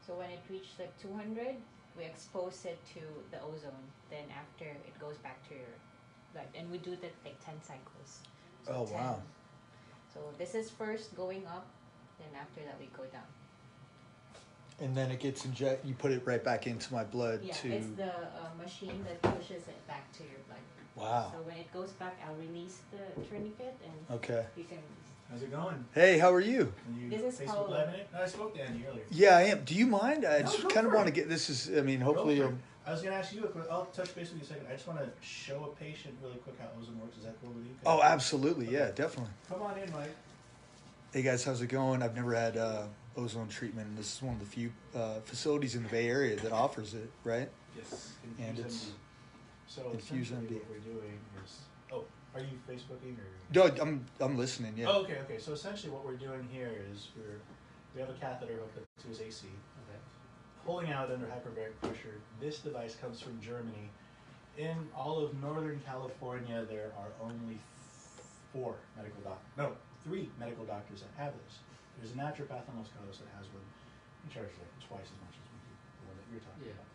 So when it reached like 200, we expose it to the ozone. Then after it goes back to your blood, and we do that like 10 cycles. So oh 10. wow. So this is first going up, then after that we go down. And then it gets injected. You put it right back into my blood. Yeah, to... it's the machine that pushes it back to your blood. Wow. So when it goes back, I'll release the tourniquet and okay. You can. How's it going? Hey, how are you? This is Facebook Live it? No, I spoke to Andy earlier. Yeah, I am. Do you mind? I No, just go kind of for want to it. get this. Is I mean, hopefully. I was going to ask you a quick. I'll touch base with you a second. I just want to show a patient really quick how ozone works. Is that cool with you? Oh, absolutely. Okay. Yeah, definitely. Come on in, Mike. Hey guys, how's it going? I've never had ozone treatment, and this is one of the few facilities in the Bay Area that offers it, right? Yes. And it's MD. So Infuse essentially MD. what we're doing is. Oh, are you Facebooking or? No, I'm listening. Yeah. Oh, okay. So essentially, what we're doing here is we have a catheter hooked up to his AC. Okay. Pulling out under hyperbaric pressure. This device comes from Germany. In all of Northern California, there are only 3 medical doctors that have this. There's a naturopath in Los Gatos that has one. He charges like twice as much as we do, the one that you're talking about.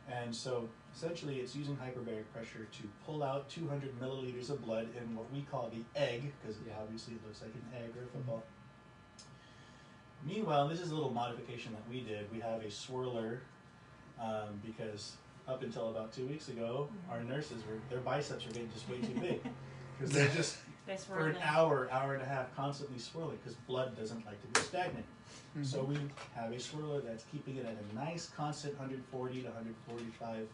And so essentially it's using hyperbaric pressure to pull out 200 milliliters of blood in what we call the egg, because obviously it looks like an egg or a football. Meanwhile, this is a little modification that we did. We have a swirler because up until about 2 weeks ago, our nurses their biceps were getting just way too big because they're just for an hour and a half constantly swirling because blood doesn't like to be stagnant. Mm-hmm. So we have a swirler that's keeping it at a nice constant 140 to 145,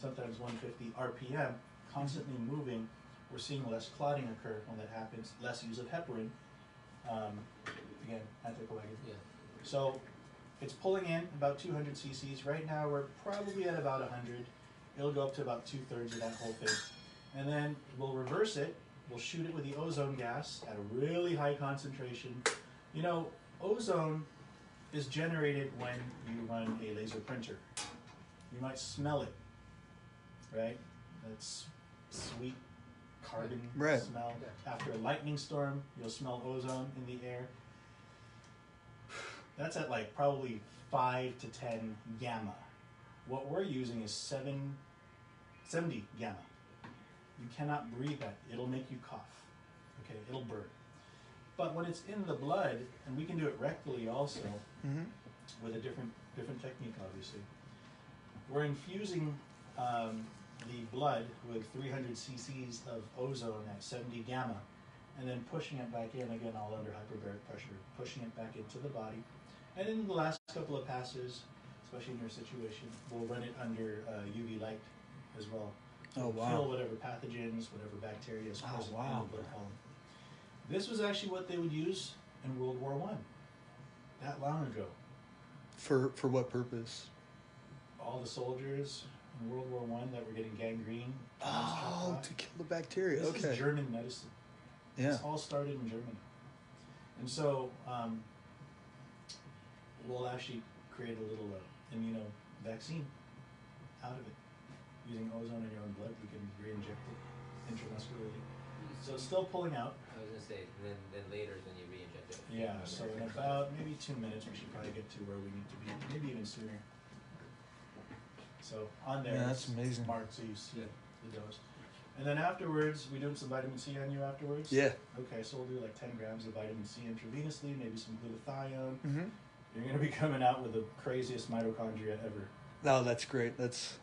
sometimes 150 RPM, constantly moving. We're seeing less clotting occur when that happens, less use of heparin, again, anticoagulant. Yeah. So it's pulling in about 200 cc's. Right now we're probably at about 100. It'll go up to about 2/3 of that whole thing. And then we'll reverse it. We'll shoot it with the ozone gas at a really high concentration. You know, ozone is generated when you run a laser printer. You might smell it, right? That's sweet carbon smell. After a lightning storm, you'll smell ozone in the air. That's at like probably 5 to 10 gamma. What we're using is 70 gamma. You cannot breathe that. It'll make you cough. Okay, it'll burn. But when it's in the blood, and we can do it rectally also, with a different technique, obviously. We're infusing the blood with 300 cc's of ozone at 70 gamma, and then pushing it back in, again, all under hyperbaric pressure, pushing it back into the body. And in the last couple of passes, especially in your situation, we'll run it under UV light as well. So kill whatever pathogens, whatever bacteria is present in the blood column. This was actually what they would use in World War I, that long ago. For what purpose? All the soldiers in World War I that were getting gangrene. To kill the bacteria. This is German medicine. Yeah. This all started in Germany. And so we'll actually create a little vaccine out of it. Using ozone in your own blood, we can re-inject it intramuscularly. So it's still pulling out. I was going to say, then later when you re-inject it. Yeah, so in about maybe 2 minutes, we should probably get to where we need to be, maybe even sooner. So on there, that's amazing. Mark, so you see the dose. And then afterwards, we doing some vitamin C on you afterwards? Yeah. Okay, so we'll do like 10 grams of vitamin C intravenously, maybe some glutathione. You're going to be coming out with the craziest mitochondria ever. Oh, that's great. That's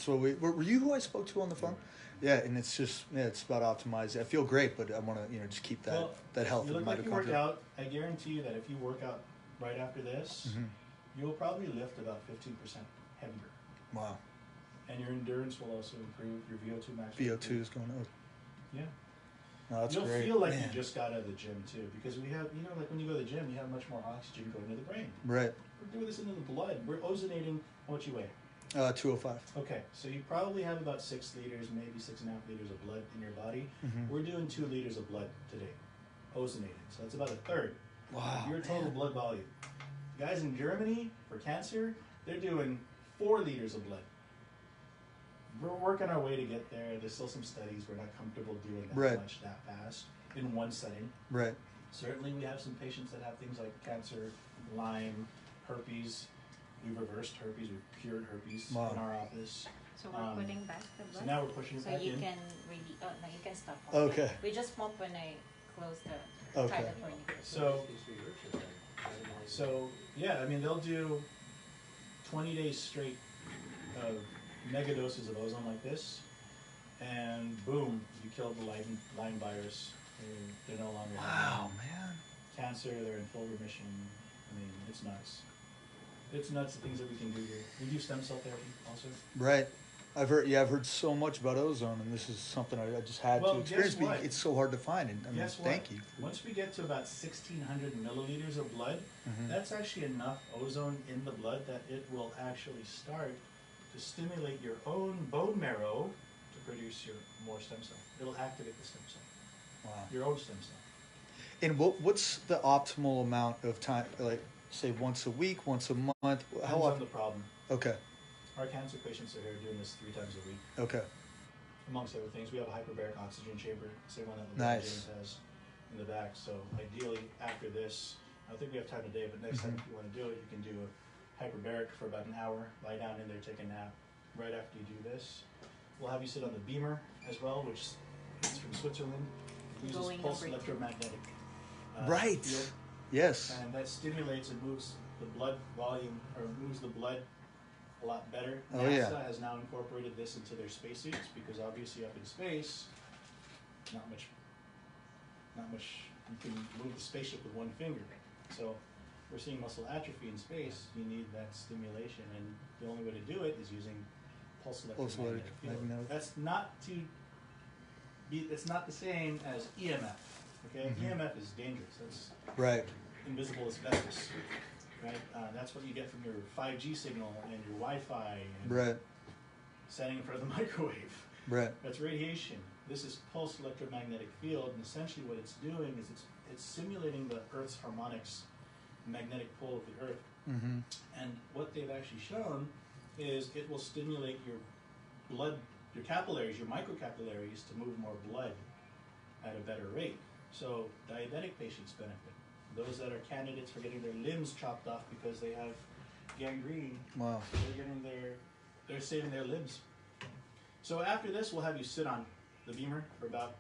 what were you who I spoke to on the phone? Yeah, and it's just it's about optimizing. I feel great, but I want to just keep that health. You of look like you mitochondria. work out. I guarantee you that if you work out right after this, you'll probably lift about 15% heavier. Wow. And your endurance will also improve. Your VO2 max. VO2 is going up. Yeah. No, that's You'll great. feel like you just got out of the gym too, because we have, like when you go to the gym, you have much more oxygen going to the brain. Right. We're doing this into the blood. We're ozonating. How much you weigh? 205. Okay, so you probably have about 6 liters, maybe 6.5 liters of blood in your body. We're doing 2 liters of blood today, ozonated. So that's about a third of your total blood volume. Guys in Germany for cancer, they're doing 4 liters of blood. We're working our way to get there. There's still some studies. We're not comfortable doing that much that fast in one setting. Right. Certainly we have some patients that have things like cancer, Lyme, herpes, We've reversed herpes. We've cured herpes Wow. in our office. So we're putting back the blood. So now we're pushing it So back you in. can really, no, you can stop pumping. Okay. We just pump when I close the Okay. tie the tourniquet. So yeah, I mean they'll do 20 days straight of mega doses of ozone like this, and boom, you killed the Lyme virus. They're no longer Wow, having man. cancer. They're in full remission. I mean, it's nuts. It's nuts the things that we can do here. We do stem cell therapy also. Right. I've heard so much about ozone, and this is something I just had Well, to experience. guess what? It's so hard to find, and I mean, Guess what? thank you. Once we get to about 1,600 milliliters of blood, that's actually enough ozone in the blood that it will actually start to stimulate your own bone marrow to produce your more stem cell. It'll activate the stem cell, Wow. your own stem cell. And what's the optimal amount of time? Like, say once a week, once a month? How Depends on often? the problem. Okay. Our cancer patients are here doing this 3 times a week. Okay. Amongst other things, we have a hyperbaric oxygen chamber, same one that LeBron Nice. James has in the back. So ideally, after this, I don't think we have time today, but next time if you want to do it, you can do a hyperbaric for about an hour, lie down in there, take a nap. Right after you do this, we'll have you sit on the beamer as well, which is from Switzerland. It uses Going pulse number 2. electromagnetic Right. field, Yes. and that stimulates and moves the blood volume, or moves the blood a lot better. Oh, NASA yeah. has now incorporated this into their spacesuits because obviously up in space, not much you can move the spaceship with one finger. So we're seeing muscle atrophy in space. You need that stimulation, and the only way to do it is using pulse electromagnetic field. electromagnetic. That's not it's not the same as EMF. Okay, EMF is dangerous. That's Right. invisible asbestos. Right? That's what you get from your 5G signal and your Wi-Fi and Right. standing in front of the microwave. Right. That's radiation. This is pulse electromagnetic field, and essentially what it's doing is it's simulating the Earth's harmonics, magnetic pole of the Earth. Mm-hmm. And what they've actually shown is it will stimulate your blood, your capillaries, your microcapillaries, to move more blood at a better rate. So diabetic patients benefit. Those that are candidates for getting their limbs chopped off because they have gangrene, Wow. they're saving their limbs. So after this, we'll have you sit on the beamer for about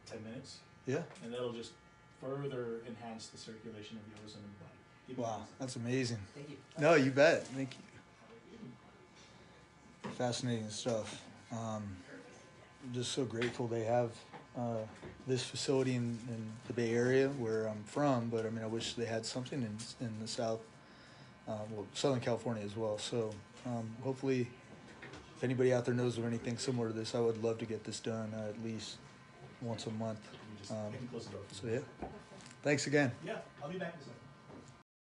10 minutes, Yeah. and that'll just further enhance the circulation of the ozone in the body. Give me Wow. one That's amazing. Thank you. No, you bet. Thank you. Fascinating stuff. I'm just so grateful they have this facility in the Bay Area where I'm from, but I mean, I wish they had something in the South, Southern California as well. So hopefully, if anybody out there knows of anything similar to this, I would love to get this done at least once a month. second. You can close the door. So yeah, thanks again. Yeah, I'll be back in a second.